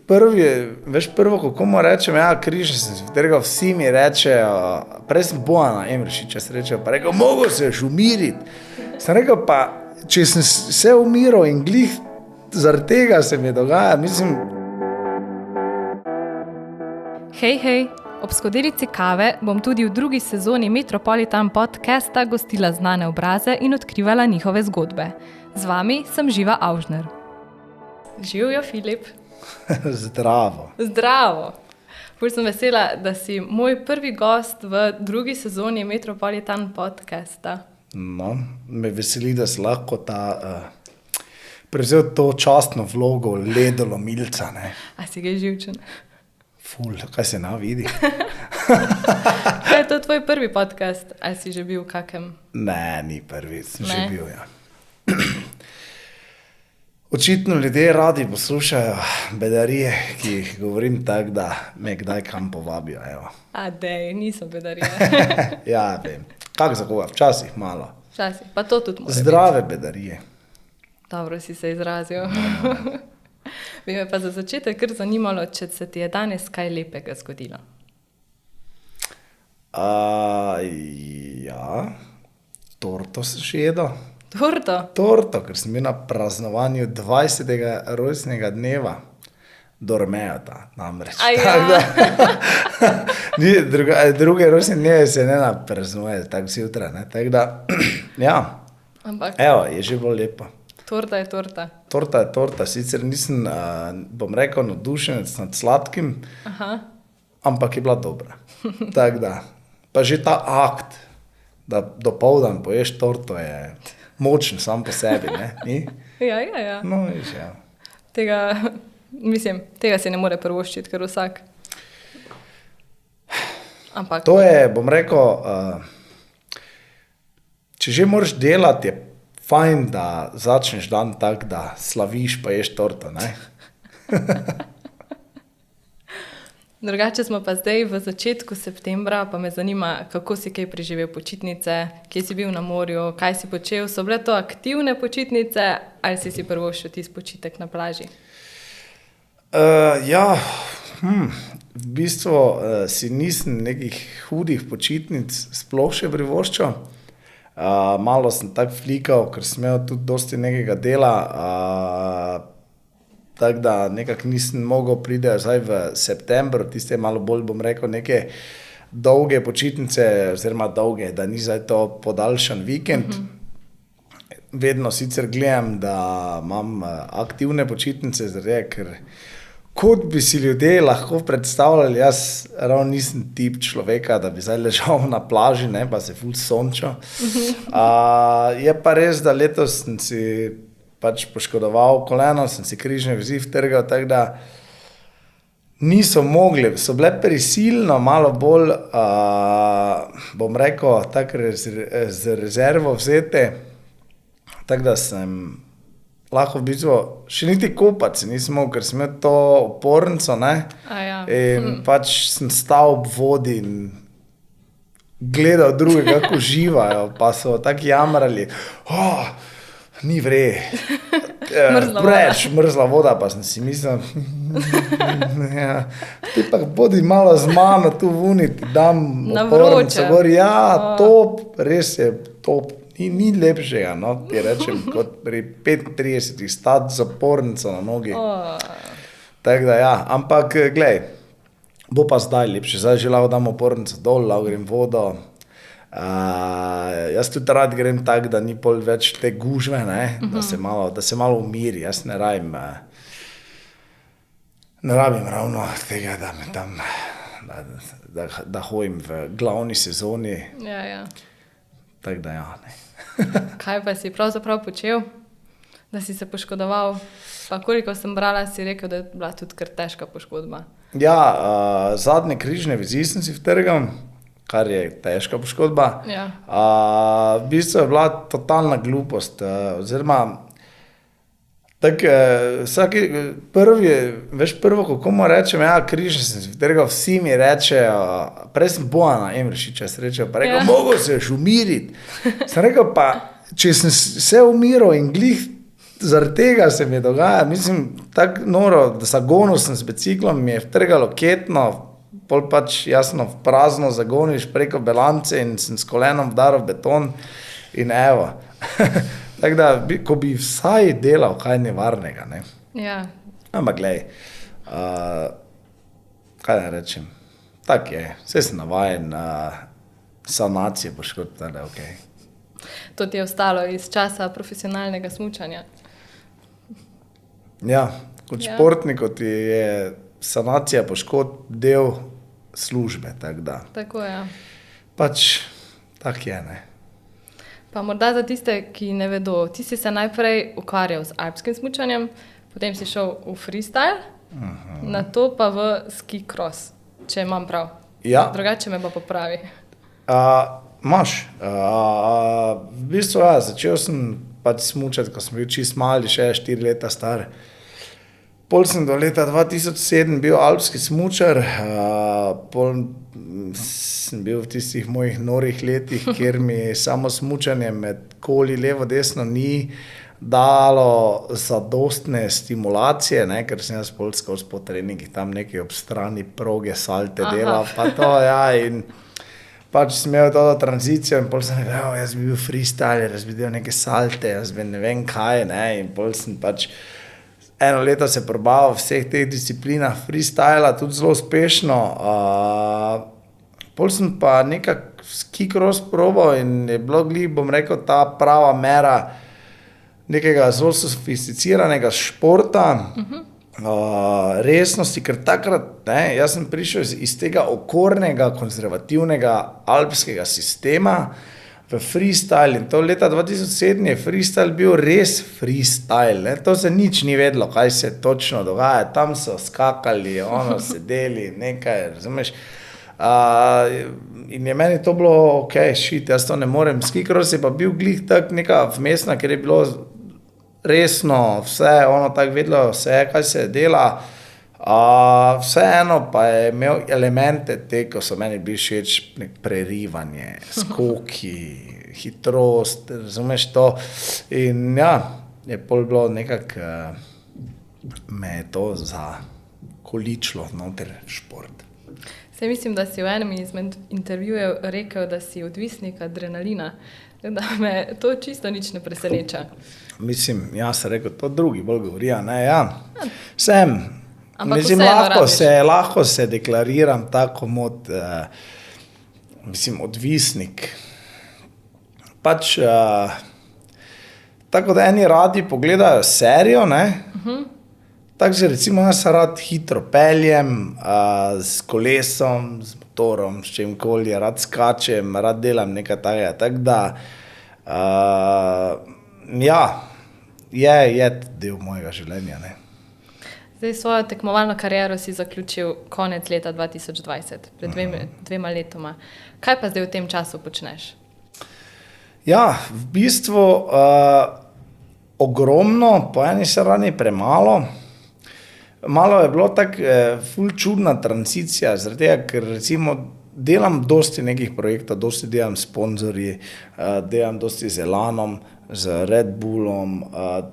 prvo, kako mu rečem, križ sem si vtrgal, vsi mi rečejo, prej sem Bojana Emrešiča srečal, pa rekel, mogo se još umiriti. Sem rekel, pa če sem se umiral in glih zaradi tega se mi dogaja, mislim. Hej, ob skodelici kave bom tudi v drugi sezoni Metropolitan podcasta gostila znane obraze in odkrivala njihove zgodbe. Z vami sem Živa Aužner. Živjo, Filip. Zdravo. Ful sem vesela, da si moj prvi gost v drugi sezoni Metropolitan podcasta. No, me veseli, da si lahko prevzel to častno vlogo ledolomilca, ne. A si ga živčen? Ful, kaj se vidi. Kaj je to tvoj prvi podcast? Ali si že bil v kakem? Ne, ni prvi, sem že bil, ja. Očitno ljudje radi poslušajo bedarije, ki jih govorim tako, da me kdaj kam povabijo, evo. A dej, niso bedarije. Ja, vem. Kako za koga? Včasih malo. Včasih, pa to tudi mora Zdrave bedarije. Dobro si se izrazil. Bi me pa za začetek kar zanimalo, če se ti je danes kaj lepega zgodilo. Ja, torto sem še jedel. Torto, ker sem bil na praznovanju 20. rojstnega dneva Dormejota, namreč. Druge rojstne dneve se ne praznuje, tako zjutraj, ne, tako da, ja. Ampak Evo, je že bilo lepo. torta je torta. Torta je torta, sicer nisem, bom rekel, navdušenec nad sladkim, ampak je bila dobra. Tako da, pa že ta akt, da dopoldan poješ torto, je močen sam po sebi, ne? Ni? Ja. No, viš, ja. Tega si ne more prvoščiti, ker vsak. Ampak To je, bom rekel, če že moraš delati, je fajn, da začneš dan tak, da slaviš pa ješ torto, ne? Drugače smo pa zdaj v začetku septembra, pa me zanima, kako si kaj preživel počitnice, kje si bil na morju, kaj si počel, so bile to aktivne počitnice ali si prvoščil tisti počitek na plaži? V bistvu si nisem nekih hudih počitnic sploh še privoščil. Malo sem tako flikal, ker sem imel tudi dosti nekega dela, tako da nekako nisem mogel priti zdaj v septembru, tiste malo bolj, bom rekel, neke dolge počitnice, oziroma dolge, da ni zdaj to podaljšan vikend. Vedno sicer gledam, da imam aktivne počitnice, ker kot bi si ljudje lahko predstavljali, jaz ravno nisem tip človeka, da bi zdaj ležal na plaži, ne, pa se ful sončal. Je pa res, da letos sem si pač poškodoval koleno, sem si križne vezi vtrgal, tako da niso mogli, so bile prisilno malo bolj, bom rekel, tako z rezervo vzete, tako da sem lahko v bistvu, še niti kopati nisem mogel, ker sem imel to opornico, ne, in pač sem stal ob vodi in gledal druge, kako uživajo, pa so tako jamrali, ni vrej, preveč mrzla voda, pa sem si mislil, ti pa bodi malo z mano tu vuniti, dam opornico gor, top, res je top, ni lepšega, no, ti rečem, kot pri 35 stati z opornico na nogi. Tako da, ja, ampak, glej, bo pa zdaj lepše, zdaj že lahko dam opornico dol, lahko grem vodo. Jaz tudi rad grem tako, da ni pol več te gužve, ne, da se malo umiri, jaz ne rabim ravno tega, da me tam, da hodim v glavni sezoni. Ja. Tako da, ja, ne. Kaj pa si pravzaprav počel, da si se poškodoval? Pa koliko sem brala, si rekel, da je bila tudi kar težka poškodba. Ja, zadnje križne vezi sem si vtrgal, kar je težka poškodba. Ja. V bistvu je bila totalna glupost, oziroma tako, prvo, kako mu rečem, križne sem si vtrgal, vsi mi rečejo, prej sem Bojana Emrešiča srečal, pa rekel, mogo se još umiriti. Sem rekel, pa če sem se umiral in glih zaradi tega se mi dogaja, mislim, tako noro, da zagonil sem s biciklom, mi je vtrgalo ketno, pol pač jasno v prazno zagoniš preko belance in sem s kolenom vdaril beton in evo. Tako da, ko bi vsaj delal kaj nevarnega, ne. Ja. Ampak glej, kaj ne rečem, tak je, vse sem navajen na sanacije poškodb, da je okej. To ti je ostalo iz časa profesionalnega smučanja. Ja, kot športniku ti je sanacija poškodb del službe, tako da. Tako je. Pač, tak je, ne. Pa morda za tiste, ki ne vedo, ti si se najprej ukvarjal z alpskim smučanjem, potem si šel v freestyle, na to pa v ski cross, če imam prav. Ja. Drugače me pa popravi. Imaš. V bistvu, ja, začel sem pač smučati, ko sem bil čist mali, še 4 leta star. Pol sem do leta 2007 bil alpski smučar, pol sem bil v tistih mojih norih letih, kjer mi samo smučanje med koli levo, desno ni dalo zadostne stimulacije, ne, ker sem jaz pol skozi po treningih tam nekaj ob strani proge, salte delal, pa to, ja, in pač sem imel to tranzicijo in pol sem rekel, jaz bi bil freestyler, jaz bi delal neke salte, jaz bi ne vem kaj, ne, in pol sem pač eno leto se probaval v vseh teh disciplinah freestyla, tudi zelo uspešno. Pol sem pa nekak ski cross probal in je bilo glih, bom rekel, ta prava mera nekega zelo sofisticiranega športa, resnosti, ker takrat, ne, jaz sem prišel iz tega okornega, konzervativnega alpskega sistema v freestyle in to leta 2007 je freestyle bil res freestyle, ne, to se nič ni vedelo, kaj se točno dogaja, tam so skakali, sedeli, nekaj, razumeš, in je meni to bilo, okej, shit, jaz to ne morem, ski cross je pa bil glih tak neka vmesna, ker je bilo resno, vse, tako vedelo, vse, kaj se dela, vseeno pa je imel elemente te, ko so meni bili všeč, nek prerivanje, skoki, hitrost, razumeš to, in ja, je pol bilo nekak, me je to zakoličilo noter šport. Saj mislim, da si v enem izmed intervjujev rekel, da si odvisnik adrenalina, da me to čisto nič ne preseneča. Mislim, jaz sem rekel, to drugi bolj govorijo, ne, ja, sem. Ampak mislim, vseeno lahko se deklariram tako mod, mislim, odvisnik. Pač, tako da eni radi pogledajo serijo, ne, tako že recimo jaz rad hitro peljem, s kolesom, z motorom, s čemkoli, rad skačem, rad delam nekaj takega, tako da, ja, je del mojega življenja, ne. Zdaj svojo tekmovalno kariero si zaključil konec leta 2020, pred dvema letoma. Kaj pa zdaj v tem času počneš? Ja, v bistvu ogromno, po eni strani premalo. Malo je bilo tako ful čudna tranzicija, zaradi tega, ker recimo delam dosti nekih projektov, dosti delam s sponzorji, delam dosti z Elanom, z Red Bullom,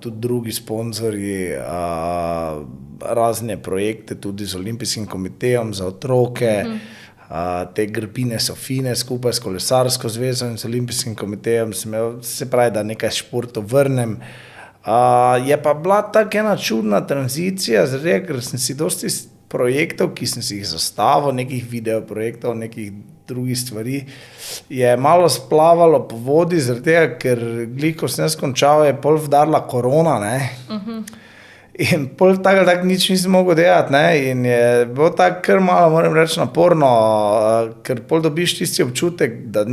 tudi drugi sponzorji, razne projekte tudi z Olimpijskim komitejem za otroke, te grbine so fine, skupaj s Kolesarsko zvezo in z Olimpijskim komitejem, se pravi, da nekaj športov vrnem. Je pa bila tako ena čudna tranzicija, zaradi, ker sem si dosti projektov, ki sem si jih zastavil, nekih videoprojektov, nekih drugih stvari, je malo splavalo po vodi, zaradi tega, ker glih, ko sem jaz končal, je pol vdarila korona, ne. In pol tako nič nisem mogel delati, ne, in je bilo tako kar malo, moram reči, naporno, ker pol dobiš tisti občutek, da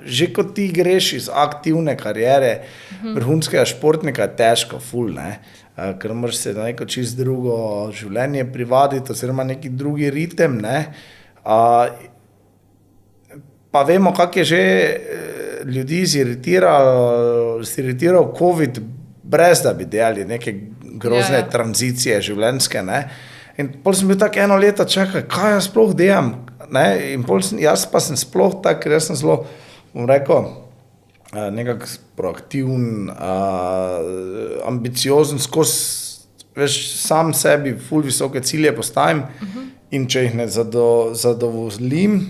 že kot ti greš iz aktivne kariere vrhunskega športnika, je težko, ful, ne, ker moraš se na neko čist drugo življenje privaditi, oziroma neki drugi ritem, ne, pa vemo, kak je že ljudi ziritiral COVID, brez da bi delali neke grozne tranzicije življenjske, ne. In pol sem bil tako eno leto, čakaj, kaj jaz sploh delam, ne, in pol jaz pa sem sploh tako, ker jaz sem zelo, bom rekel, nekako proaktiven, ambiciozen, veš, sam sebi ful visoke cilje postavim in če jih ne zadovoljim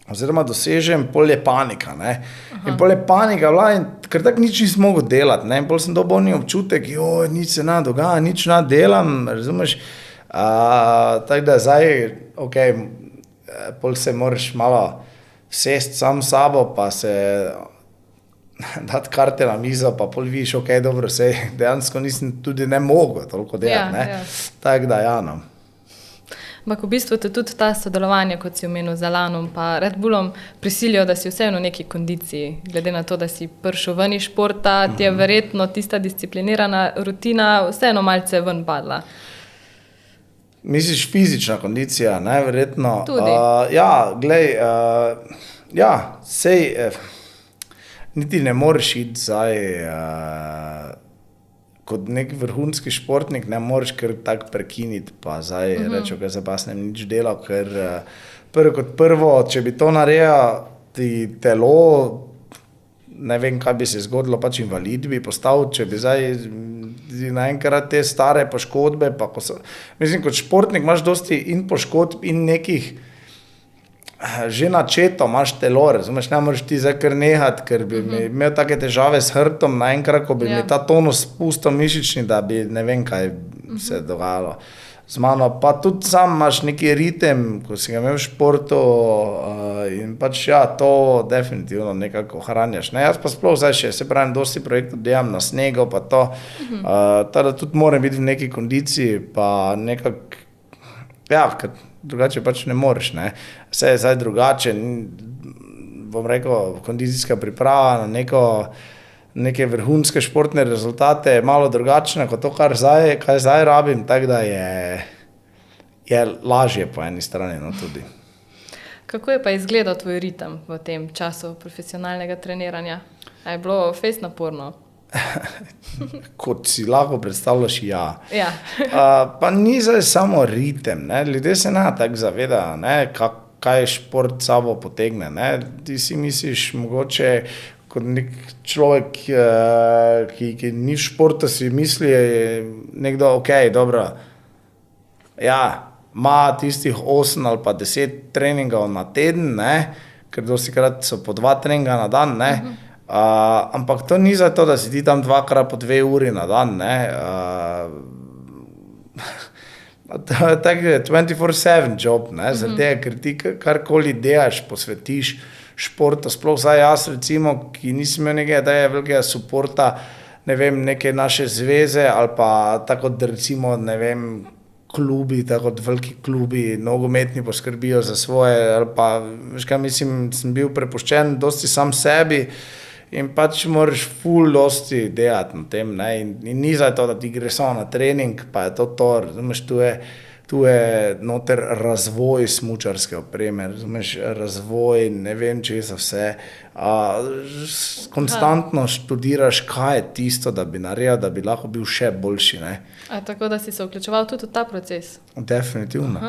oziroma dosežem, pol je panika, ne. In pol je panika, ker tako nič nisem mogel delati, ne. In pol sem dobil občutek, nič se ne dogaja, nič ne delam, razumeš. Tako da zdaj, pol se moraš malo sest sam s sabo, pa se dati karte na mizo, pa pol vidiš, dobro, sej dejansko nisem tudi ne mogel toliko delati, ne. Tako da, no. Ampak v bistvu te tudi ta sodelovanje, kot si omenil z Alanom pa Red Bullom, prisilijo, da si vseeno v neki kondiciji. Glede na to, da si prišel ven iz športa, ti je verjetno tista disciplinirana rutina vseeno malce ven padla. Misliš fizična kondicija, ne, verjetno. Tudi. Sej niti ne moreš iti zdaj kot nek vrhunski športnik, ne moreš kar tako prekiniti, pa zdaj rečem, da pa sem nič delal, ker prvo, če bi to naredil, ti telo, ne vem, kaj bi se zgodilo, pač invalid bi postal, če bi zdaj naenkrat te stare poškodbe, pa mislim, kot športnik imaš dosti in poškodb in nekih že načeto imaš telo, razumeš, ne moreš ti zdaj kar nehati, ker bi imel take težave s hrbtom naenkrat, ko bi mi ta tonus spustil mišični, da bi ne vem, kaj se dogajalo z mano. Pa tudi sam imaš neki ritem, ko si ga imel v športu in pač to definitivno nekako ohranjaš. Ne, jaz pa sploh zdaj še, se pravim, dosti projektov delam na snegu, pa to, da tudi moram biti v neki kondiciji, pa nekako, ker drugače pač ne moreš, ne. Vse je zdaj drugače, bom rekel, kondicijska priprava na neke vrhunske športne rezultate je malo drugačna kot to, kaj zdaj rabim, tako da je lažje po eni strani, no, tudi. Kako je pa izgledal tvoj ritem v tem času profesionalnega treniranja? A je bilo fejst naporno? Kot si lahko predstavljaš, pa ni zdaj samo ritem, ne. Ljudje se ne tako zavedajo, ne, kaj šport sabo potegne, ne. Ti si misliš mogoče kot nek človek, ki ni v športu, si misli nekdo, dobro, ima tistih 8 ali pa 10 treningov na teden, ne, ker dostikrat so po 2 treninga na dan, ne. Ampak to ni zato, da si ti tam 2x po 2 uri na dan, ne. Tak je 24/7 job, ne, zato, ker ti karkoli delaš, posvetiš športu, sploh zdaj jaz recimo, ki nisem imel nekega velikega suporta, ne vem, neke naše zveze ali pa tako recimo, ne vem, klubi, tako veliki klubi, nogometni poskrbijo za svoje, ali pa, veš kaj mislim, sem bil prepuščen dosti sam sebi. In pač moraš ful dosti delati na tem, ne, in ni zdaj to, da ti gre samo na trening, pa je to, razumeš, tu je noter razvoj smučarske opreme, razumeš, razvoj, ne vem, česa vse, konstantno študiraš, kaj je tisto, da bi naredil, da bi lahko bil še boljši, ne. Tako da si se vključeval tudi v ta proces? Definitivno.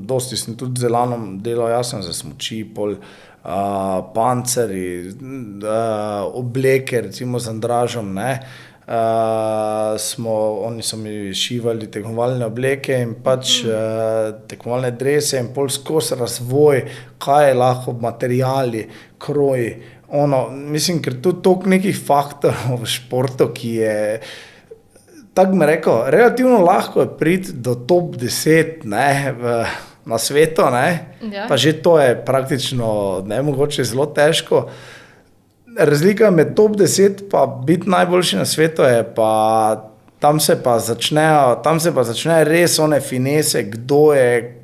Dosti sem tudi z Elanom delal, jaz sem za smuči, panceri, obleke, recimo z Andražom, ne, oni so mi šivali tekmovalne obleke in pač tekmovalne drese in pol skozi razvoj, kaj je lahko materiali, kroji, mislim, ker tudi toliko nekih faktorov v športu, ki je, tako bi rekel, relativno lahko je priti do top 10, ne, na svetu, ne, pa že to je praktično nemogoče zelo težko. Razlika med top 10 pa biti najboljši na svetu je pa, tam se pa začnejo res one finese, kdo je,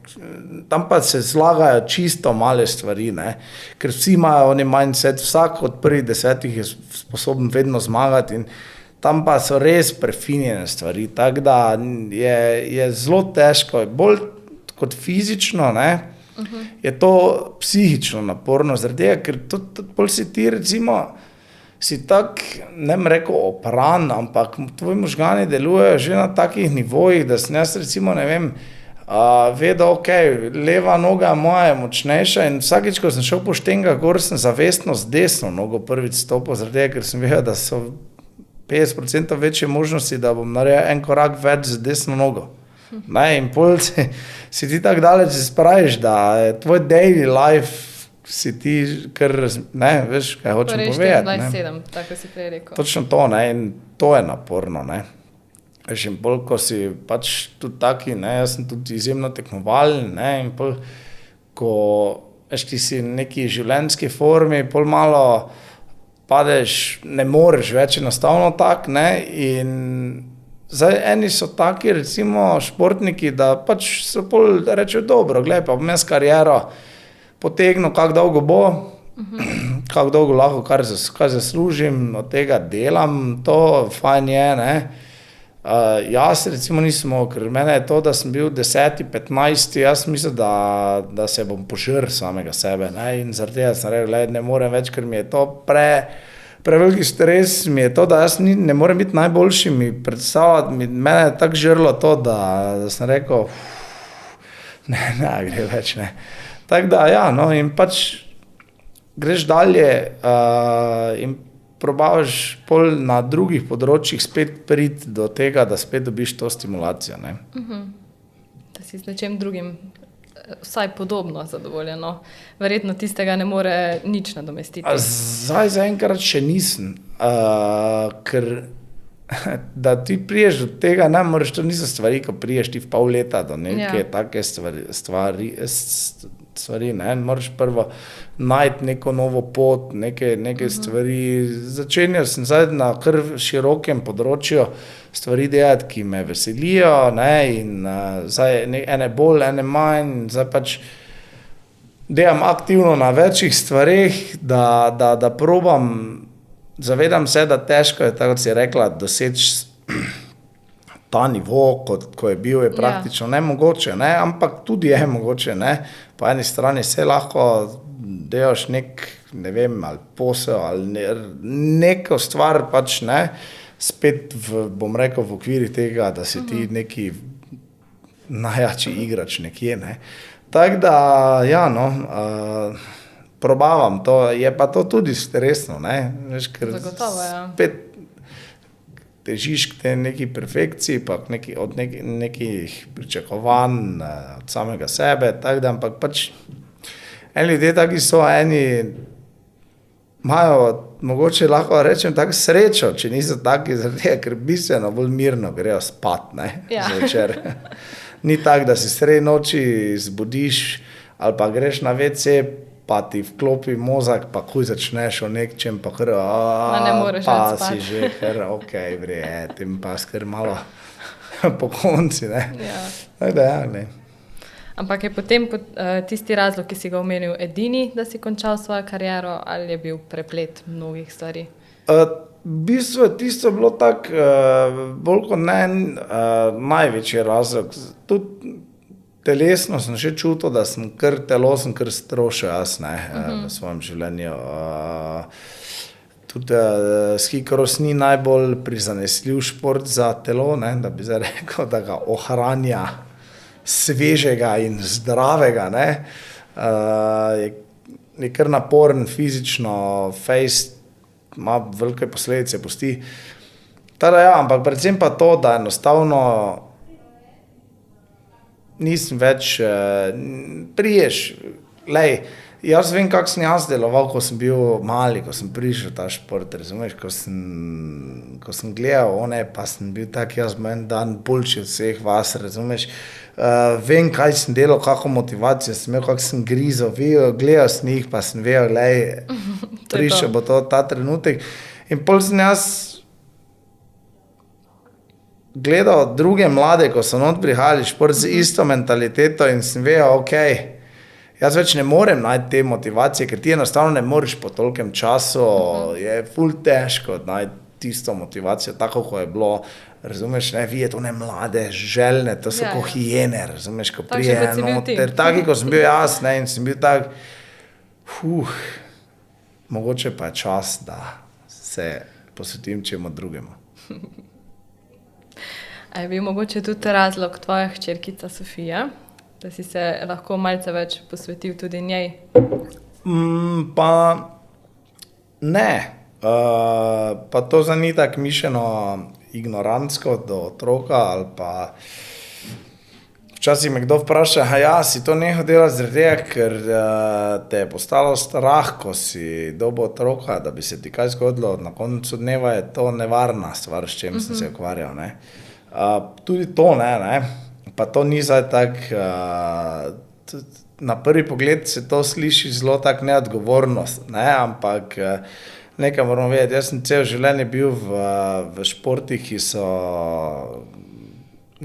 tam pa se zlagajo čisto male stvari, ne, ker vsi imajo oni mindset, vsak od prvih 10 je sposoben vedno zmagati in tam pa so res prefinjene stvari, tako da je zelo težko, bolj kot fizično, ne, je to psihično naporno, zaradi tega, ker bolj si ti recimo, si tak, ne bom rekel opran, ampak tvoji možgani delujejo že na takih nivojih, da sem jaz recimo, ne vem, Vedo, ok, leva noga moja je močnejša in vsakič, ko sem šel po štenga gor, sem zavestno z desno nogo prvič stopil, zaradi tega, ker sem vedel, da so 50% večje možnosti, da bom naredil en korak več z desno nogo. Ne, in pol si ti tako daleč spraviš, da je tvoj daily life, si ti, kar, ne, veš, kaj hočem povedati. 27, tako si prej rekel. Točno to, ne, in to je naporno, ne. Veš, in pol, ko si pač tudi taki, ne, jaz sem tudi izjemno tekmovalen, ne, in pol, ko, veš, ti si v neki življenjski formi, pol malo padeš, ne moreš več enostavno tak, ne, in zdaj eni so taki, recimo, športniki, da pač so pol rečejo, dobro, glej, pa bom jaz kariero potegnil, kako dolgo bo, kako dolgo lahko, kar zaslužim, od tega delam, to fajn je, ne. Jaz recimo nisem mogel, ker mene je to, da sem bil 10, 15, jaz mislim, da se bom požrl samega sebe, ne, in zaradi tega sem rekel, ne morem več, ker mi je to preveliki stres, mi je to, da jaz ne morem biti najboljši, mi predstavljati, mene je tako žrlo to, da sem rekel, ne, gre več, ne. Tako da, ja, no, in pač greš dalje in probavaš pol na drugih področjih spet priti do tega, da spet dobiš to stimulacijo, ne. Da si z nečem drugim vsaj podobno zadovoljeno. Verjetno tistega ne more nič nadomestiti. Zdaj zaenkrat še nisem, ker da ti priješ do tega, ne moreš, to niso stvari, ko priješ ti v pol leta do neke take stvari, ne, moraš prvo najti neko novo pot, neke stvari. Začenjal sem zdaj na kar širokem področju stvari delati, ki me veselijo, ne, in zdaj ene bolj, ene manj, zdaj pač delam aktivno na večjih stvareh, da probam, zavedam se, da težko je, tako si rekla, doseči ta nivo, ko je bil, je praktično nemogoče, ne, ampak tudi je mogoče, ne. Po eni strani se lahko delaš ne vem, ali posel, ali neko stvar pač, ne, spet bom rekel, v okviru tega, da si ti neki najjači igrač nekje, ne. Tako da, ja, no, probavam to, je pa to tudi stresno, ne, veš, ker spet težiš k tej neki perfekciji, pa od nekih pričakovanj od samega sebe, tako da, ampak pač eni ljudje taki so, eni imajo, mogoče lahko rečem, tako srečo, če niso taki, zaradi tega, ker bistveno bolj mirno grejo spat, ne, zvečer. Ni tako, da si sredi noči zbudiš ali pa greš na WC, pa ti vklopi mozak, pa kuj začneš o nečem, pa kar, pa si že kar, okej, tem pa skar malo po konci, ne. Tako da, ja, ne. Ampak je potem tisti razlog, ki si ga omenil, edini, da si končal svojo kariero, ali je bil preplet mnogih stvari? V bistvu je tisto bilo tako, bolj kot ne, največji razlog. Tudi telesno sem še čutil, da sem kar strošil jaz, ne, v svojem življenju. Tudi skikros ni najbolj prizanesljiv šport za telo, ne, da bi zdaj rekel, da ga ohranja svežega in zdravega, ne. Je kar naporen fizično, fejst, ima velike posledice pusti. Tako da, ja, ampak predvsem pa to, da enostavno nisem več, priješ, glej, jaz vem, kako sem jaz deloval, ko sem bil mali, ko sem prišel v ta šport, razumeš, ko sem gledal one, pa sem bil tak, jaz en dan boljši od vseh vas, razumeš, vem, kaj sem delal, kako motivacijo sem imel, kako sem grizel, gledal sem jih, pa sem vedel, glej, prišel bo ta trenutek in pol sem jaz gledal druge mlade, ko so not prihajali šport z isto mentaliteto in sem vedel, okej, jaz več ne morem najti te motivacije, ker ti enostavno ne moreš po tolkem času, je ful težko najti tisto motivacijo, tako ko je bilo, razumeš, ne, videti one mlade, željne, to so ko hijene, razumeš, ko prije noter, taki, ko sem bil jaz, ne, in sem bil tak, mogoče pa je čas, da se posvetim čemu drugemu. A je bil mogoče tudi razlog tvoja hčerkica Sofija, da si se lahko malce več posvetil tudi njej? Pa ne. Pa to ni tako mišljeno ignorantsko do otroka ali pa včasih me kdo vpraša, si to nehal delati zaradi tega, ker te je postalo strah, ko si dobil otroka, da bi se ti kaj zgodilo. Na koncu dneva je to nevarna stvar, s čem sem se ukvarjal. Ne. Tudi to ne. Pa to ni zdaj tako, na prvi pogled se to sliši zelo tako neodgovornost, ne, ampak nekaj moramo vedeti, jaz sem cel življenje bil v športih, ki so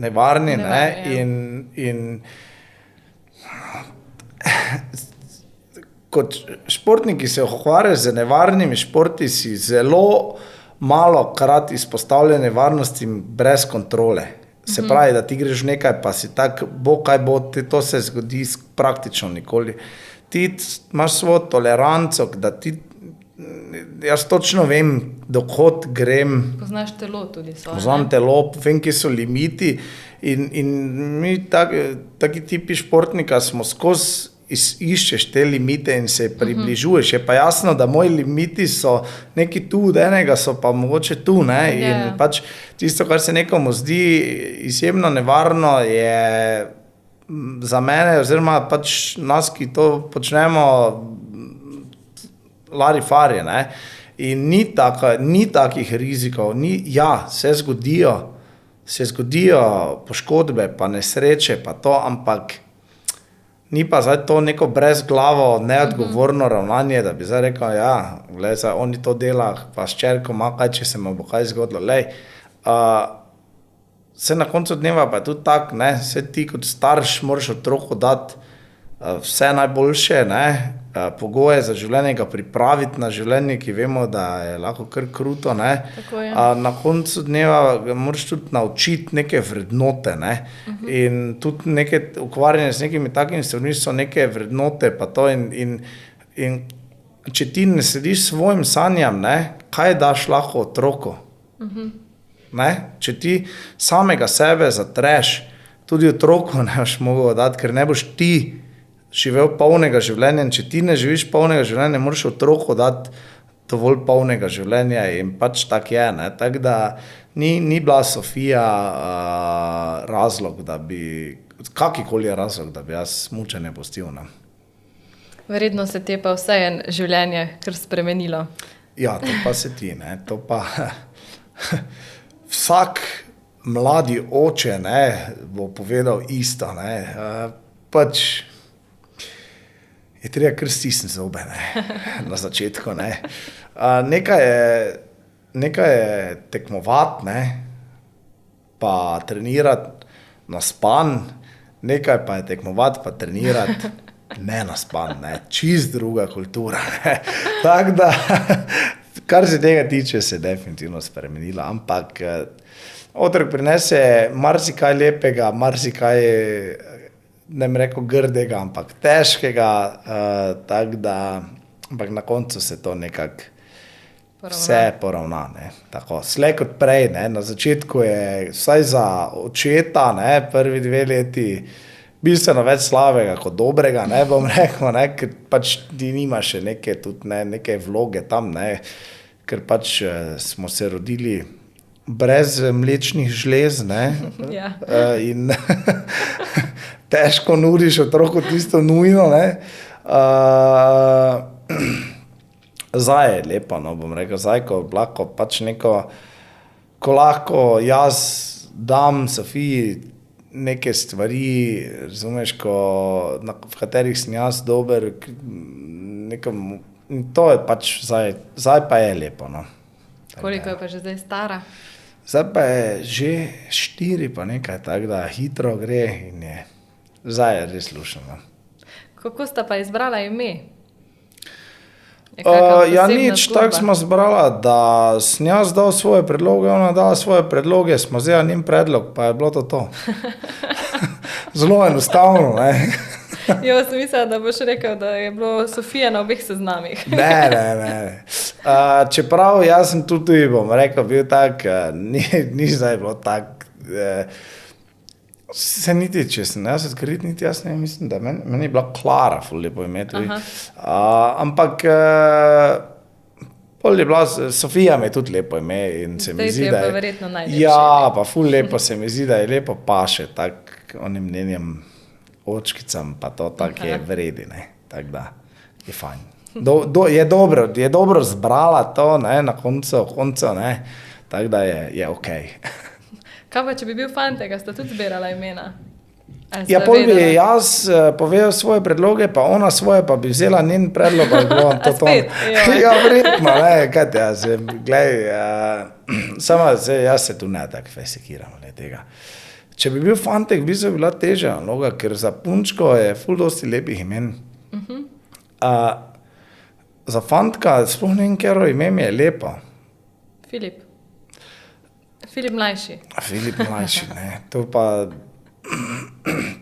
nevarni, ne, in kot športniki se ukvarjajo z nevarnimi športi, si zelo malo krat izpostavljen nevarnostim brez kontrole. Se pravi, da ti greš nekaj, pa si tak, bo kaj bo, to se zgodi praktično nikoli. Ti imaš svojo toleranco, da ti, jaz točno vem, dokot grem. Poznaš telo tudi svoje. Poznam telo, vem, kje so limiti in mi taki tipi športnika smo skozi iščeš te limite in se približuješ. Je pa jasno, da moji limiti so neki tu od enega, so pa mogoče tu, ne, in pač tisto, kar se nekomu zdi izjemno nevarno, je za mene, oziroma pač nas, ki to počnemo, lari-fari, ne, in ni takih rizikov, se zgodijo poškodbe, pa nesreče, pa to, ampak ni pa zdaj to neko brezglavo, neodgovorno ravnanje, da bi zdaj rekel, zdaj oni to dela, pa s čerko ima kaj, če se mu bo kaj zgodilo. Se na koncu dneva pa je tudi tak, ne, se ti kot starš moraš otroku dati vse najboljše, ne, pogoje za življenje, ga pripraviti na življenje, ki vemo, da je lahko kar kruto, ne. Na koncu dneva ga moraš tudi naučiti neke vrednote, ne. In tudi neke ukvarjanje z nekimi takimi stvarmi so neke vrednote, pa to in če ti ne slediš svojim sanjam, ne, kaj daš lahko otroku? Ne? Če ti samega sebe zatreš, tudi otroku ne boš mogel dati, ker ne boš ti živel polnega življenja, in če ti ne živiš polnega življenja, ne moraš otroku dati dovolj polnega življenja in pač tak je, ne, tako da ni bila Sofija razlog, da bi, kakikoli je razlog, da bi jaz smučanje pustil, ne. Verjetno se ti je pa vseeno življenje kar spremenilo. Ja, to pa se ti, ne, to pa vsak mladi oče, ne, bo povedal isto, ne, pač je treba kar stisniti zobe, ne, na začetku, ne. Nekaj je tekmovati, ne, pa trenirati naspan, nekaj pa je tekmovati, pa trenirati nenaspan, ne, čist druga kultura, ne. Tako da, kar se tega tiče, se je definitivno spremenila, ampak otrok prinese marsikaj lepega, marsikaj, ne bom rekel grdega, ampak težkega, tako da, ampak na koncu se to nekako vse poravna, ne, tako, slej kot prej, ne, na začetku je vsaj za očeta, ne, prvi 2 leti bistveno več slabega kot dobrega, ne, bom rekel, ne, ker pač ti nima še neke, tudi ne, neke vloge tam, ne, ker pač smo se rodili brez mlečnih žlez, ne, in težko nuriš otroku tisto nujno, ne. Zdaj je lepo, no, bom rekel, zdaj, ko lahko pač neko, ko lahko jaz dam Sofiji neke stvari, razumeš, v katerih sem jaz dober, nekom, to je pač zdaj pa je lepo, no. Koliko je pa že zdaj stara? Zdaj pa je že 4 pa nekaj, tako da hitro gre in je, zdaj je res lušno. Kako sta pa izbrala ime? Nič, tako smo zbrala, da sem jaz dal svoje predloge, ona dala svoje predloge, smo vzela njen predlog, pa je bilo to. Zelo enostavno, ne. Jo, sem mislila, da boš rekel, da je bilo Sofija na obeh seznamih. Ne. Čeprav jaz sem tudi, bom rekel, bil tak, ni zdaj bilo tak Se niti, če sem jaz odkrit, niti jaz ne mislim, da meni je bila Klara ful lepo ime tudi. Ampak pol je bila, Sofija mi je tudi lepo ime in se mi zdi, da je pa verjetno najlepše. Ja, pa ful lepo se mi zdi, da je lepo paše, tak onim njenjem očkicam, pa to tak je vredi, ne, tak da je fajn. Je dobro zbrala to, ne, na koncu, ne, tak da je okej. Kaj pa, če bi bil fantek, sta tudi zbirala imena? Ja, pol bi jaz povedal svoje predloge, pa ona svoje, pa bi vzela njen predlog, pa bi bilo to. Spet, ja, vredno, ne, kaj te jaz, glej, sama jaz se tu ne tako fesikiram, ne, tega. Če bi bil fantek, bi se bila težja naloga, ker za punčko je ful dosti lepih imen. Za fantka, sploh ne vem, kero ime mi je lepo. Filip mlajši. Filip mlajši, ne.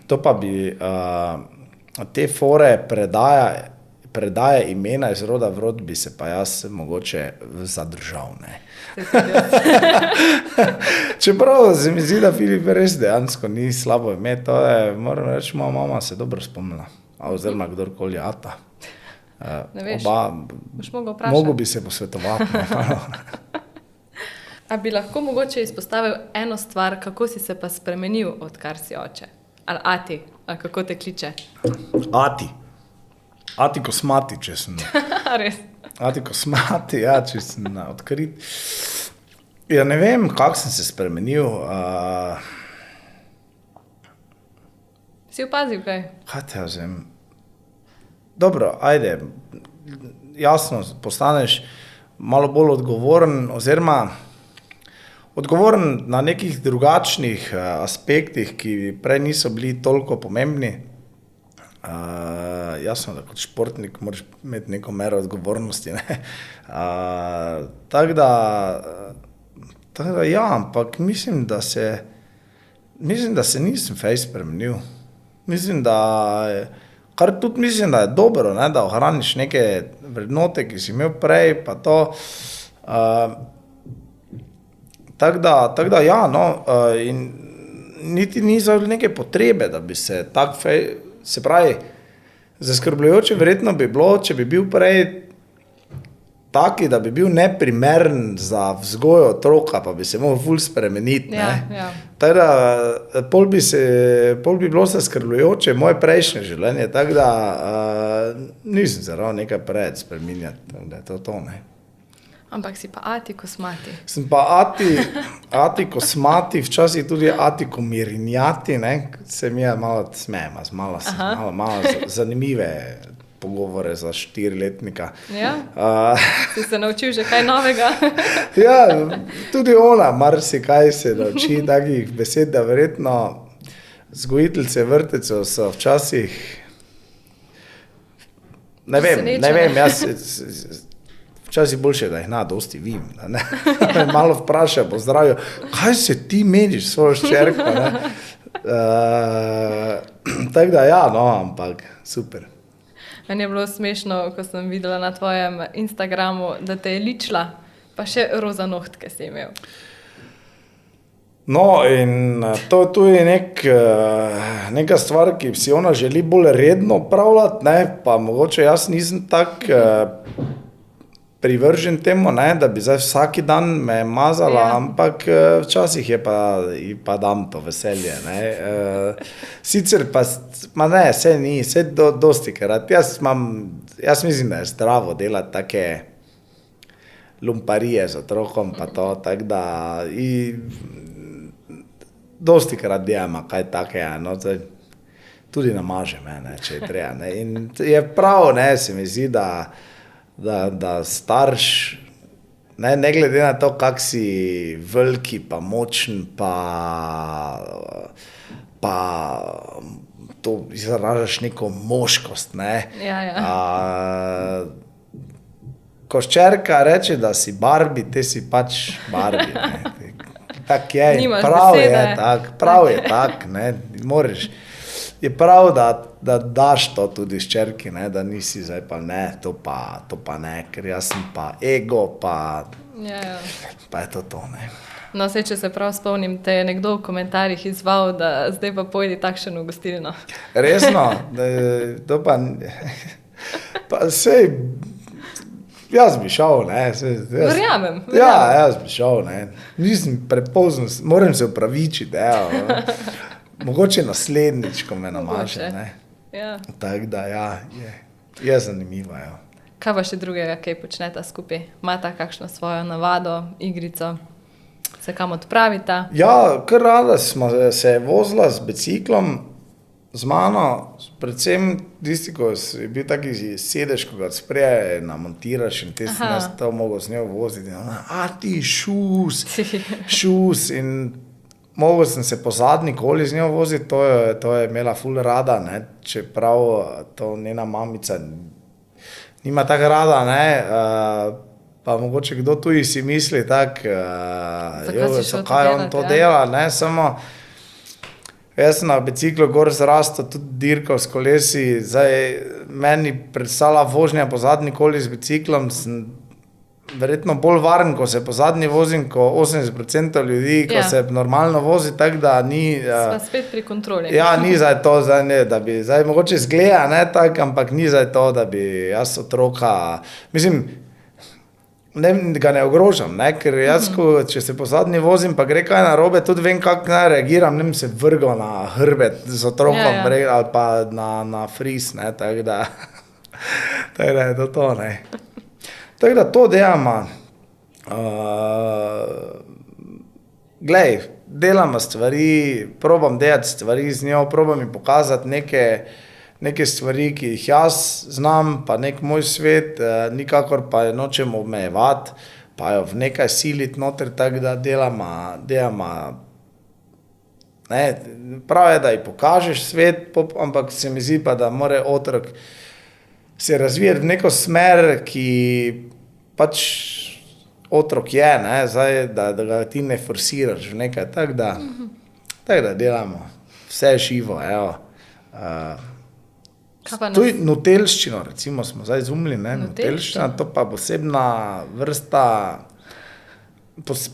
To pa bi te fore predaje imena iz roda v rod, bi se pa jaz mogoče zadržal, ne. Čeprav se mi zdi, da Filip res dejansko ni slabo ime, to je, moram reči, moja mama se dobro spomnila, oziroma kdorkoli ata. Ne veš, boš mogel vprašati. Mogo bi se posvetovati. A bi lahko mogoče izpostavil eno stvar, kako si se pa spremenil, odkar si oče? Ali ati, ali kako te kliče? Ati Kosmati, če sem. Res? Ati Kosmati, ja, če sem odkrit. Ja, ne vem, kako sem se spremenil. Si opazil kaj? Kaj te vzem? Dobro, ajde, jasno, postaneš malo bolj odgovoren, oziroma odgovoren na nekih drugačnih aspektih, ki prej niso bili toliko pomembni. Jasno, da kot športnik moraš imeti neko mero odgovornosti, ne. Tako da ja, ampak mislim, da se nisem fejs spremenil. Mislim, kar tudi mislim, da je dobro, ne, da ohraniš neke vrednote, ki si imel prej, pa to. Tako da ja, no, in niti ni za neke potrebe, da bi se tak se pravi, zaskrbljujoče verjetno bi bilo, če bi bil prej taki, da bi bil neprimeren za vzgojo otroka, pa bi se mogel ful spremeniti, ne. Ja. Tako da, pol bi bilo zaskrbljujoče moje prejšnje življenje, tako da nisem se ravno nekaj pred spreminjati, tako da je to, ne. Ampak si pa Ati Kosmati. Sem pa Ati Kosmati, včasih tudi Ati Komirinjati, ne, se mi je malo smejema, malo zanimive pogovore za 4-letnika. Ja? Si se naučil že kaj novega? Ja, tudi ona marsikaj se nauči takih besed, da verjetno vzgojiteljice vrtcev so včasih, ne vem, jaz včasih boljše, da jih dosti vim, da ne. Malo vprašajo, pozdravijo, kaj se ti meniš s svojo ščerko, ne. Tako da ja, no, ampak super. Meni je bilo smešno, ko sem videla na tvojem Instagramu, da te je ličila, pa še roza nohtke si imel. No, in to je tudi neka stvar, ki si ona želi bolj redno upravljati, ne, pa mogoče jaz nisem tak privržen temu, ne, da bi zdaj vsaki dan me mazala, ampak včasih je pa dam to veselje, ne. Sicer pa, ne, se dosti krat. Jaz mislim, da je zdravo delati take lumparije z otrokom, pa to, tako da dosti krat delamo kaj takega, no, tudi namaže me, ne, če je treba, ne. In je prav, ne, se mi zdi, da starš, ne glede na to, kak si veliki, pa močen, pa to izražaš neko moškost, ne. Ja. Ko hčerka reče, da si Barbie, te si pač Barbie, ne. Tak je, prav je tak, ne, moraš. Je prav, da daš to tudi hčerki, ne, da nisi zdaj pa ne, to pa ne, ker jaz sem pa ego, pa je to, ne. No, saj, če se prav spomnim, te je nekdo v komentarjih izval, da zdaj pa pojdi takšen v gostilno. Resno, to pa sej, jaz bi šel, ne. Verjamem. Ja, jaz bi šel, ne. Nisem prepozno, moram se upravičiti, mogoče naslednjič, ko me namaže, ne. Ja. Tako da, ja, je zanimivo, ja. Kaj pa še drugega, kaj počneta skupaj? Imata kakšno svojo navado, igrico? Se kam odpravita? Ja, kar rada smo se vozila z biciklom, z mano, predvsem tisti, ko je bil taki sedež, ko ga spreje, namontiraš in te sem jaz to mogel z njo voziti. Ti šus in mogel sem se po zadnji koli z njo voziti, to je imela ful rada, ne, čeprav to njena mamica nima tako rada, ne, pa mogoče kdo tuji si misli tako, zakaj on to dela, ne, samo jaz sem na biciklu gor zrastel, tudi dirkal s kolesi, zdaj meni predstavlja vožnja po zadnji koli z biciklom, sem verjetno bolj varen, ko se po zadnji vozim, ko 80% ljudi, ko se normalno vozi, tako da ni... Sva spet pri kontroli. Ja, ni zdaj to, da bi, zdaj mogoče zgleda, ne, tako, ampak ni zdaj to, da bi jaz otroka, mislim, ga ne ogrožam, ne, ker jaz, če se po zadnji vozim, pa gre kaj narobe, tudi vem, kako naj reagiram, ne bi se vrgal na hrbet z otrokom, ali pa na fris, ne, tako da je to, ne. Tako da to delamo, glej, delamo stvari, probam delati stvari z njo, probam ji pokazati neke stvari, ki jih jaz znam, pa nek moj svet, nikakor pa jo nočem omejevati, pa jo v nekaj siliti noter, tako da delamo, ne, prav je, da ji pokažeš svet, ampak se mi zdi pa, da mora otrok se razvijati v neko smer, ki pač otrok je, ne, zdaj, da ga ti ne forsiraš v nekaj, tako da delamo vse živo, evo. Tudi nutelščino, recimo, smo zdaj izumili, ne, nutelščina, to pa posebna vrsta,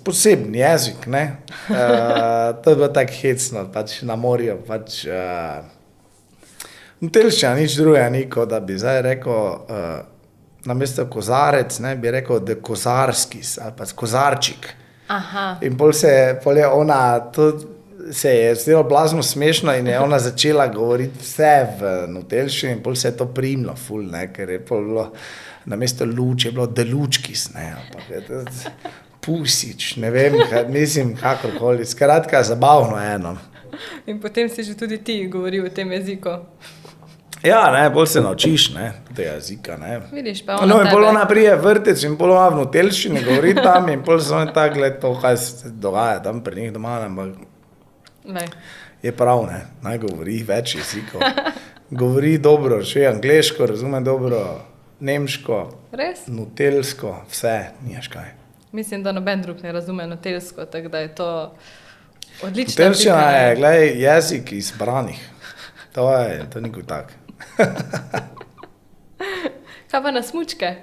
poseben jezik, ne, to je bilo tako hecno, pač na morju, pač, nutelščina nič drugega ni, kot da bi zdaj rekel, namesto kozarec, ne, bi rekel, da kozarskis, ali pa kozarčik. Aha. In pol je ona, to se je zdelo blazno smešno in je ona začela govoriti vse v nutelščini in pol se je to primilo ful, ne, ker je pol bilo, namesto luč je bilo delučkis, ne, ampak pusič, ne vem, mislim, kakorkoli, skratka, zabavno eno. In potem si že tudi ti govoril v tem jeziku. Ja, ne, bolj se naučiš, ne, tega jezika, ne. Vidiš, pa ona in pol ona prije vrtec in pol ona v nutelščini govori tam in pol so oni tako, gled to, kaj se dogaja tam pri njih doma, ampak je prav, ne, naj govori več jezikov. Govori dobro, še angleško, razume dobro, nemško, nutelsko, vse, niješ kaj. Mislim, da noben drug ne razume nutelsko, tako da je to odlična. Nutelščina je, glej, jezik izbranih. To ni kot tak. Kaj pa na smučke?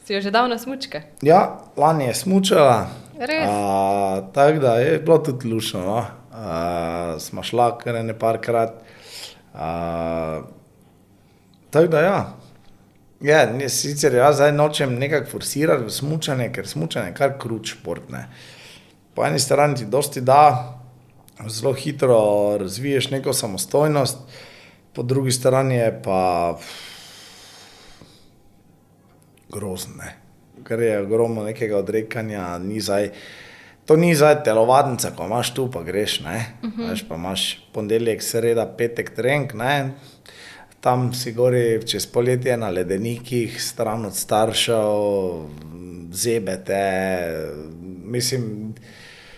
Si jo že dal na smučke? Ja, lani je smučala. Res? Tako da je bilo tudi lušno, no. Smo šla kar parkrat. Tako da ja. Je, sicer jaz zdaj nočem nekako forsirati v smučanje, ker smučanje je kar krut šport, ne. Po eni strani ti dosti da, zelo hitro razviješ neko samostojnost, po drugi strani je pa grozno, ne. Ker je ogromno nekega odrekanja, to ni zdaj telovadnica, ko imaš tu pa greš, ne. Veš, pa imaš ponedeljek, sreda, petek trening, ne. Tam si gori čez poletje na ledenikih, stran od staršev, zebete, mislim,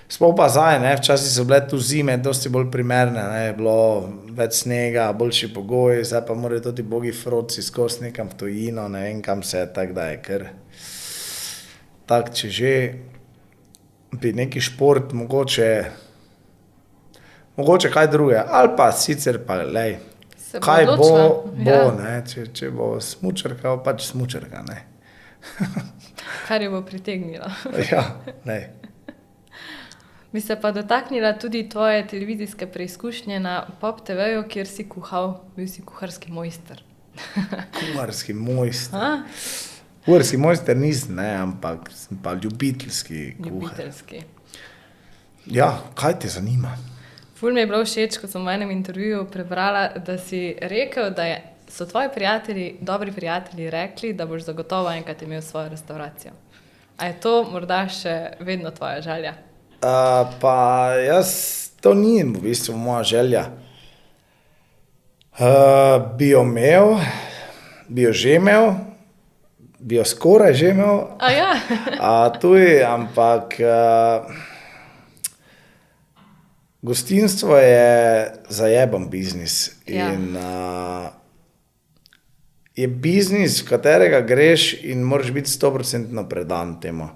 sploh pa zdaj, ne, včasih so bile tu zime, dosti bolj primerne, ne, je bilo več snega, boljši pogoji, zdaj pa morajo tudi bogi froci skozi nekam v tujino, ne vem kam se, tako da je kar. Tako, če že bi neki šport, mogoče kaj druge, ali pa sicer pa, lej, kaj bo, ne, če bo smučarka, pač smučarka, ne. Kar jo bo pritegnilo. Ja, lej. Bi se pa dotaknila tudi tvoje televizijske preizkušnje na Pop TV-ju, kjer si kuhal, bil si kuharski mojster. Kuharski mojster. A? Kuharski mojster nisem, ne, ampak sem pa ljubiteljski kuhar. Ljubiteljski. Ja, kaj te zanima? Ful mi je bilo všeč, ko sem v enem intervjuju prebrala, da si rekel, da so tvoji prijatelji, dobri prijatelji rekli, da boš zagotovo enkrat imel svojo restauracijo. A je to morda še vedno tvoja želja? Pa jaz, to ni v bistvu moja želja. Bi jo imel, bi jo že imel, bi jo skoraj že imel. A ja? Tuj, ampak gostinstvo je zajeben biznis. Ja. In je biznis, v katerega greš in moraš biti 100% predan temu.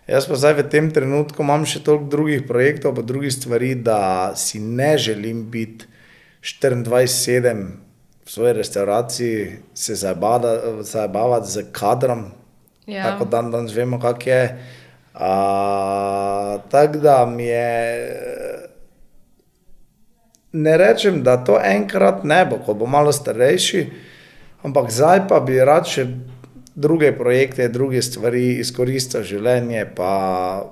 Jaz pa zdaj v tem trenutku imam še toliko drugih projektov pa drugih stvari, da si ne želim biti 24/7 v svoji restauraciji, se zabavati z kadrom, Ja. tako danes vemo, kak je. Tako da mi je, ne rečem, da to enkrat ne bo, ko bo malo starejši, ampak zdaj pa bi rad še druge projekte, druge stvari izkoristil življenje, pa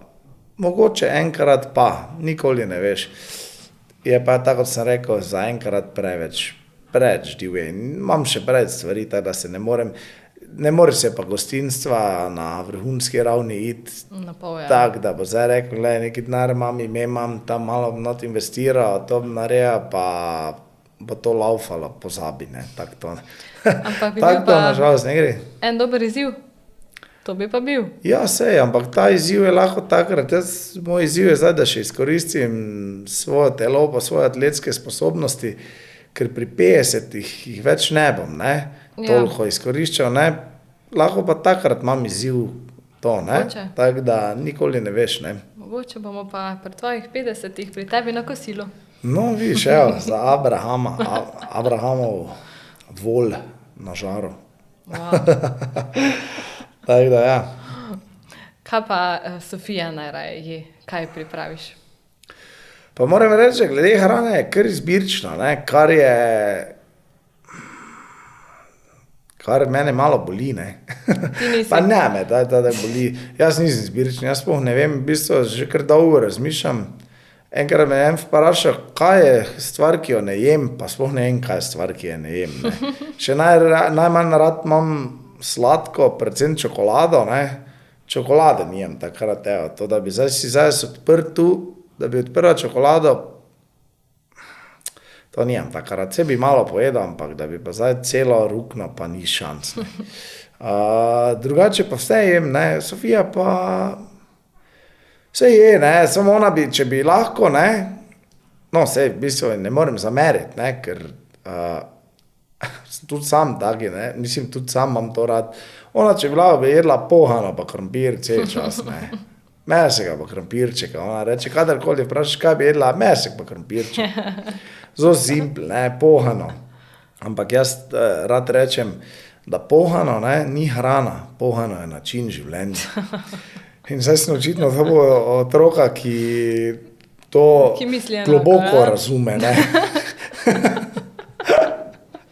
mogoče enkrat pa, nikoli ne veš. Je pa tako, kot sem rekel, zaenkrat preveč divje. Imam še preveč stvari, tako da se ne more se pa gostinstva na vrhunski ravni iti. Na pol, ja. Tako da bo zdaj rekel, gledaj, neki denar imam, tam malo not investiral, to nareja, pa bo to laufalo, pozabi, ne, tako to. Ampak bi Tako bil to pa nažalost ne gre. en dober izziv. To bi pa bil. Ja, sej, ampak ta izziv je lahko takrat. Moj izziv je zdaj, da še izkoristim svoje telo pa svoje atletske sposobnosti, ker pri 50 jih več ne bom, ne, toliko izkoriščal, ne. Lahko pa takrat imam izziv to, ne. Mogoče. Tako da nikoli ne veš, ne. Mogoče bomo pa pri tvojih 50-ih pri tebi na kosilu. No, vidiš, evo, za Abrahamov dvol na žaru. Wow. Tako da, ja. Kaj pa Sofija najraje je? Kaj pripraviš? Pa moram reči, glede hrane je kar izbirčno, ne, kar mene malo boli, ne. Ti nisi? Pa ne me, da boli. Jaz nisem izbirčen, jaz sploh ne vem, v bistvu že kar dolgo razmišljam. Enkrat me en vprašal, kaj je stvar, ki jo ne jem, pa sploh ne vem, kaj je stvar, ki jo ne jem, ne. Še najmanj rad imam sladko, predvsem čokolado, ne. Čokolade nijem takrat, evo, to da bi zdaj odprl tu, da bi odprla čokolado, to nijem takrat. Se bi malo pojedal, ampak da bi pa zdaj celo rukno, pa ni šans, ne. Drugače pa vse jem, ne, Sofija pa vse je, ne, samo ona bi, če bi lahko, ne, no, sej, v bistvu ne morem zameriti, ne, ker tudi sam taki, ne, mislim, tudi sam imam to rad. Ona, če bi lahko, bi jedla pohano pa krompir cel čas, ne, mesega pa krompirčeka. Ona reče, kadarkoli vprašaš, kaj bi jedla, mesek pa krompirček. Zelo simpel, ne, pohano. Ampak jaz rad rečem, da pohano, ne, ni hrana, pohano je način življenja. In zdaj sem očitno to bo otroka, ki to Ki misli enako, globoko ja. razume, ne.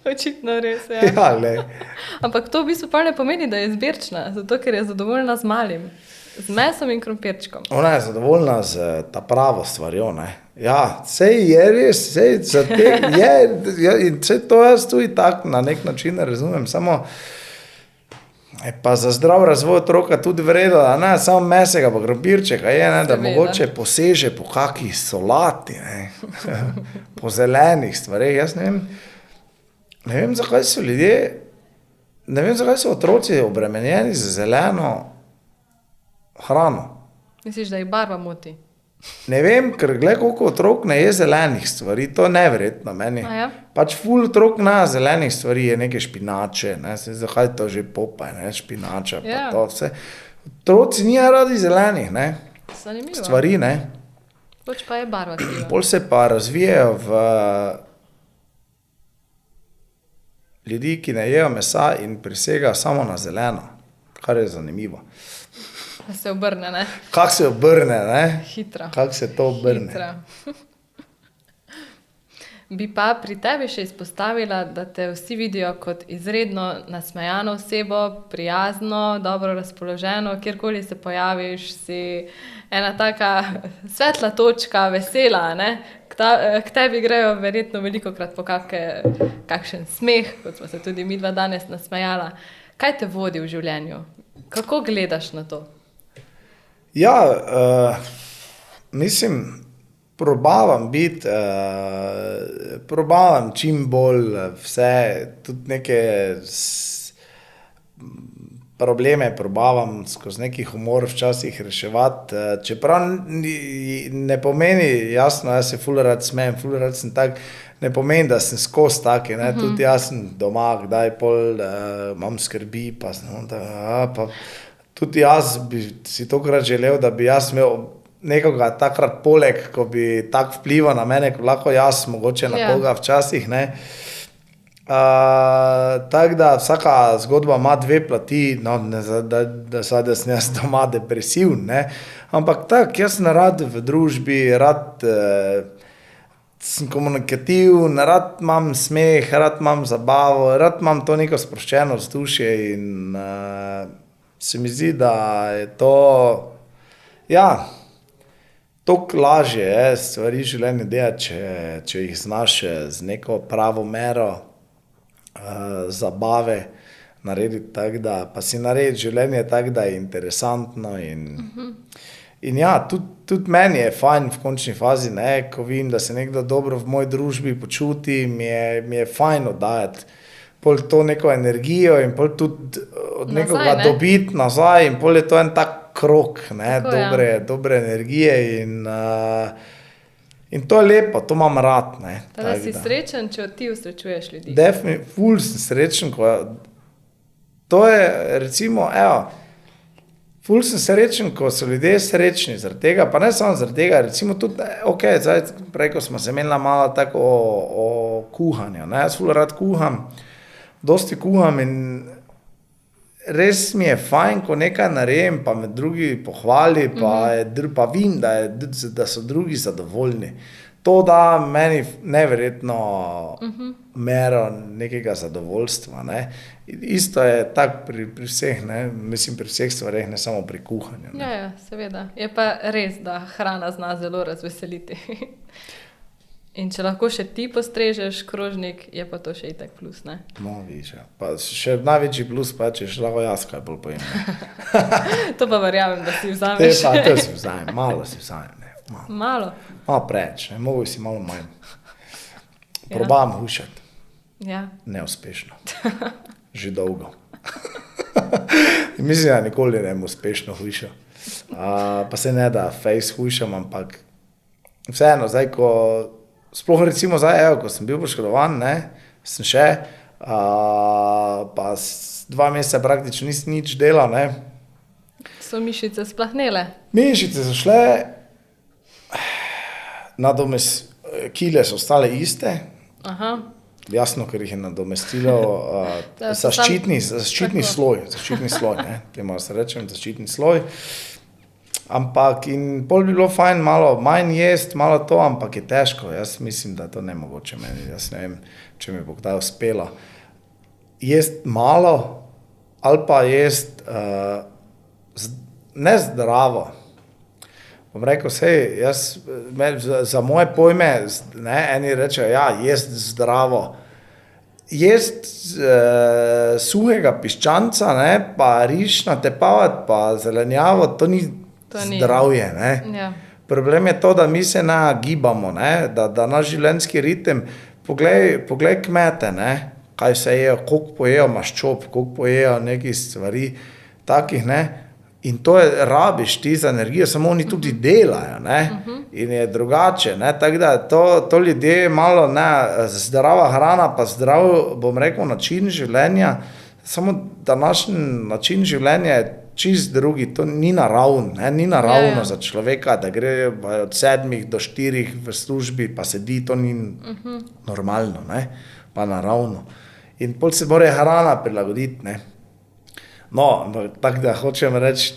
Očitno res, ja. Ja, glej. Ampak to v bistvu pa ne pomeni, da je izbirčna, zato ker je zadovoljna z malim. Z mesom in krompirčkom. Ona je zadovoljna z ta pravo stvarjo, ne. Ja, sej je res, sej za te, in sej to jaz tudi tako na nek način ne razumem, samo je pa za zdrav razvoj otroka tudi vredno, da ne samo mesega pa krompirčeka je, ne, da Seveda. mogoče poseže po kakih solati, ne, po zelenih stvareh. Jaz ne vem, zakaj so ljudje, ne vem, zakaj so otroci obremenjeni z zeleno hrano. Misliš, da jih barva moti? Ne vem, ker gled, koliko otrok ne je zelenih stvari, to je neverjetno meni. A ja? Pač ful otrok ne zelenih stvari, je neke špinače, ne, se zakaj to že popaj, ne, špinača, pa Ja. to vse. Otroci nijo radi zelenih, ne, Zanimivo. stvari, ne. Pač pa je barva kriva. Pol se pa razvijajo v ljudi, ki ne jejo mesa in prisegajo samo na zeleno, kar je zanimivo. Da se obrne, ne? Kako se obrne, ne? Hitro. Kako se to obrne. Hitro. Bi pa pri tebi še izpostavila, da te vsi vidijo kot izredno nasmejano osebo, prijazno, dobro razpoloženo, kjerkoli se pojaviš, si ena taka svetla točka, vesela, ne? K tebi grejo verjetno velikokrat po kakšen smeh, kot smo se tudi midva danes nasmejala. Kaj te vodi v življenju? Kako gledaš na to? Ja, mislim, probavam čim bolj vse, tudi neke probleme probavam skozi neki humor včasih reševati, čeprav ne pomeni, jasno, jaz se ful rad smejem, ful rad sem tak, ne pomeni, da sem skozi taki, ne, tudi jaz sem doma, kdaj pol imam skrbi, pa tudi jaz bi si tokrat želel, da bi jaz imel nekoga takrat poleg, ko bi tak vplival na mene, ko lahko jaz mogoče na koga včasih, ne. Tako da vsaka zgodba ima dve plati, no, da sem jaz doma depresiv, ne, ampak tako, jaz sem rad v družbi, rad sem komunikativen, rad imam smeh, rad imam zabavo, rad imam to neko sproščeno vzdušje in se mi zdi, da je to, ja, toliko lažje je stvari življenje delati, če jih znaš z neko pravo mero zabave narediti tako, da pa si narediti življenje tako, da je interesantno in ja, tudi meni je fajn v končni fazi, ne, ko vidim, da se nekdo dobro v moji družbi počuti, mi je fajn oddajati pol to neko energijo in pol tudi od nekoga dobiti nazaj in pol je to en tak krog, ne, dobre energije in to je lepo, to imam rad, ne. Teda si srečen, če ti usrečuješ ljudi? Definitivno, ful sem srečen, to je recimo, ful sem srečen, ko so ljudje srečni zaradi tega, pa ne samo zaradi tega, recimo tudi, zdaj prej, ko smo se menila malo tako o kuhanju, ne, jaz ful rad kuham, dosti kuham in res mi je fajn, ko nekaj naredim, pa me drugi pohvali, pa vim, da so drugi zadovoljni. To da meni neverjetno mero nekega zadovoljstva, ne. Isto je tako pri vseh, ne, mislim pri vseh stvareh, ne samo pri kuhanju. Ja, seveda. Je pa res, da hrana zna zelo razveseliti. In če lahko še ti postrežeš krožnik, je pa to še itak plus, ne? No, vidiš, ja. Pa še največji plus pa, če še lahko jaz kaj bolj pojem. To pa verjamem, da si vzameš. To si vzamem, malo si vzamem, ne. Malo? Malo preč, ne, mogo si malo manj. Probam hujšati. Ja. Neuspešno. Že dolgo. Mislim, da nikoli ne bom uspešno hujšal. Pa se ne da face hujšam, ampak vseeno, zdaj, sploh recimo zdaj, ko sem bil poškodovan, ne, sem še, pa 2 meseca praktično nisem nič delal, ne. So mišice splahnele? Mišice so šle, kile so ostale iste, jasno, ker jih je nadomestilo zaščitni sloj, ne, temu se rečem, zaščitni sloj. Ampak in pol bi bilo fajn malo manj jesti, malo to, ampak je težko, jaz mislim, da je to nemogoče meni, jaz ne vem, če mi bo kdaj uspelo. Jesti malo ali pa jesti nezdravo. Bom rekel, za moje pojme, ne, eni rečejo, ja, jesti zdravo. Jesti suhega piščanca, ne, pa riž natepavati, pa zelenjavo, to ni zdravje, ne. Ja. Problem je to, da mi se nagibamo, ne, da naš življenjski ritem, poglej kmete, ne, kaj se jejo, koliko pojejo maščob, koliko pojejo nekih stvari, takih, ne, in to rabiš ti za energijo, samo oni tudi delajo, ne, in je drugače, ne, tako da to ljudje malo, ne, zdrava hrana, pa zdrav, bom rekel, način življenja, samo današnji način življenja je čist drugi, to ni naravno, ne, ni naravno za človeka, da gre od 7 do 4 v službi, pa sedi, to ni normalno, ne, pa naravno. In pol se mora hrana prilagoditi, ne. No, tako da hočem reči,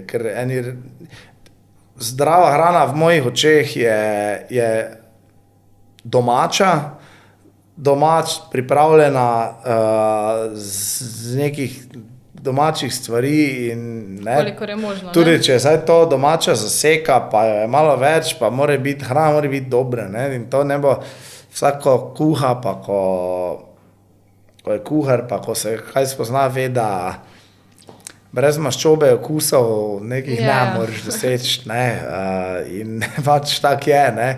ker zdrava hrana v mojih očeh je domač pripravljena z nekih domačih stvari. Kolikor je možno. Tudi če je zdaj to domača zaseka, pa je malo več, pa hrana mora biti dobra. Ne? In to ne bo vsako kuha, pa ko je kuhar, pa ko se kaj spozna, ve, da brez maščobe okusov nekih ne moreš doseči. In pač tak je. Ne?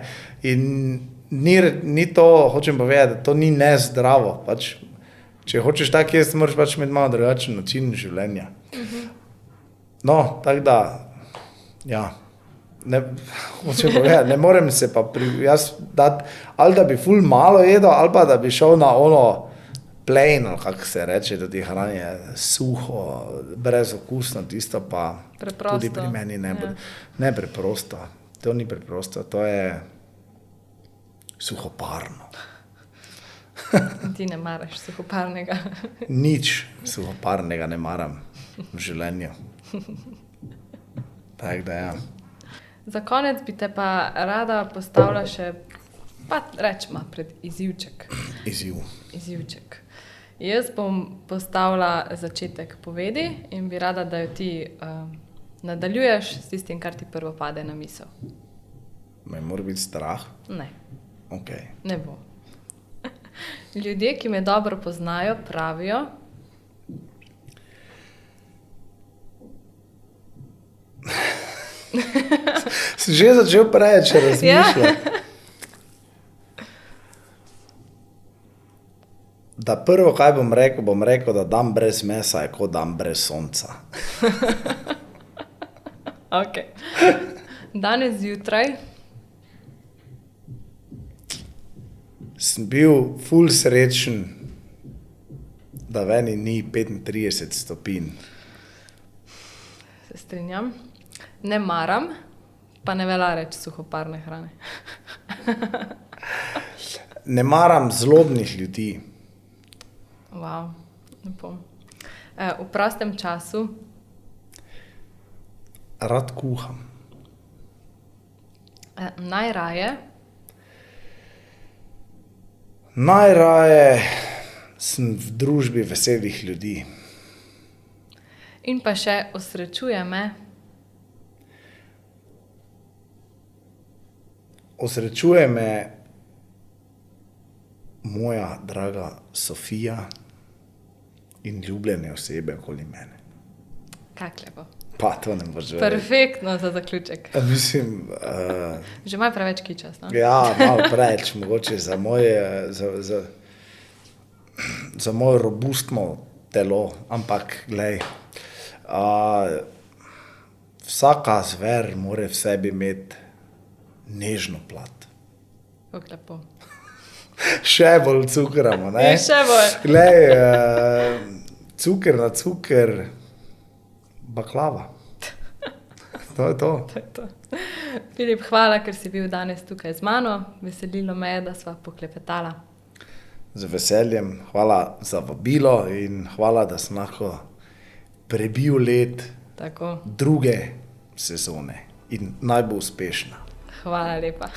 In ni to, hočem povedati, da to ni nezdravo. Pač, če hočeš tak jesti, moraš pač imeti malo drugačen način življenja. No, tako da, ja. Hočem povedati, ne morem se pa jaz dati, ali da bi ful malo jedel, ali pa da bi šel na ono plain, ali kako se reče, da ti hranje suho, brezokusno, tisto pa preprosto. Tudi pri meni ne bo. Ne preprosto, to ni preprosto, to je suhoparno. Ti ne maraš suhoparnega. Nič suhoparnega ne maram v življenju. Tako da ja. Za konec bi te pa rada postavila še, pa rečemo, pred izjivček. Izjivček. Jaz bom postavila začetek povedi in bi rada, da jo ti nadaljuješ s tistim, kar ti prvo pade na misel. Me mora biti strah? Ne. Okay. Ne bo. Ljudje, ki me dobro poznajo, pravijo, si že začel preveč razmišljati. Da prvo, kaj bom rekel, da dan brez mesa je kot dan brez sonca. Ok. Danes zjutraj sem bil ful srečen, da veni ni 35 stopinj. Se strinjam. Ne maram, pa ne velja reči suhoparne hrane. Ne maram zlobnih ljudi. Wow, lepo. V prostem času rad kuham. Najraje sem v družbi veselih ljudi. In pa še osrečuje me. Osrečuje me moja draga Sofija in ljubljene osebe okoli mene. Kak lepo. Pa to ne boš verjel. Perfektno za zaključek. Mislim... Že malo preveč kičast, no? Ja, malo preveč, mogoče za moje robustno telo, ampak glej, vsaka zver mora v sebi imeti nežno plat. Kako lepo. Še bolj cukramo, ne? Še bolj. Glej, cuker na cuker, baklava. To je to. Filip, hvala, ker si bil danes tukaj z mano. Veselilo me je, da sva poklepetala. Z veseljem. Hvala za vabilo in hvala, da sem lahko prebil let druge sezone in naj bo uspešna. Hvala lepa.